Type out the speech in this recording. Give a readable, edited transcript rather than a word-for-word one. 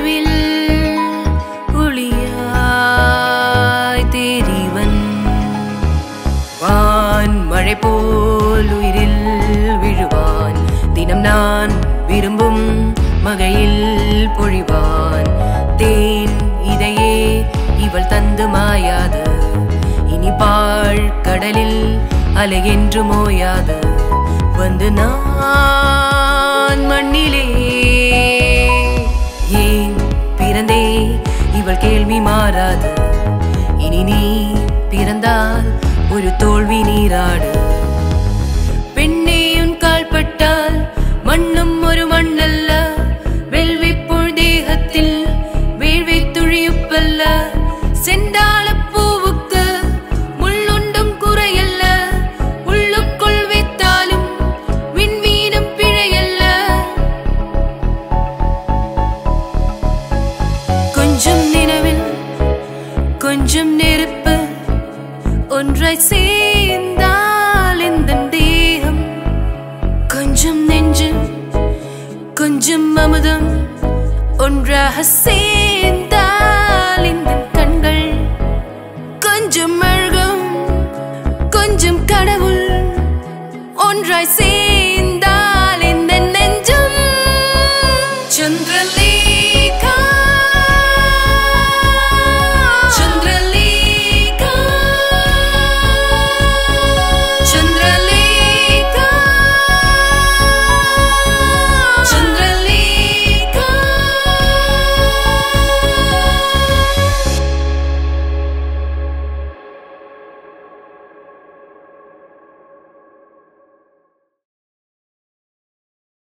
நடுவில் ஒளியாய் தெரிவன் வான் மழை போல் உயிரில் விழுவான் தினம் நான் விரும்பும் மகையில் பொழிவான் தேன் இதையே இவள் தந்து மாயாது இனி பாழ் கடலில் அலை என்று மோயாது வந்து நான் மண்ணிலே ஏன் பிறந்தே இவள் கேள்வி மாறாது இனி நீ பிறந்தால் ஒரு தோல்வி நீராடு பெண்ணே உன் கால் பட்டால் மண்ணும் ஒரு மண்ணல்ல வெல்வி போல் தேகத்தில் வேள்வி துழியுப்பல்ல செண்டாள பூவுக்கு முள்ளுண்டும் குறையல்ல உள்ளுக்குள் வைத்தாலும் விண்வீனம் பிழையல்ல கொஞ்சம் நினைவில் கொஞ்சம் நெருப்பு ஒன்றாய் சேர்ந்தால் இந்த தேகம் கொஞ்சம் நெஞ்சு கொஞ்சம் அமுதம் ஒன்றாக சேர்ந்தால் இந்த கண்கள் கொஞ்சம் அழகும் கொஞ்சம் கடவுள் ஒன்றாய்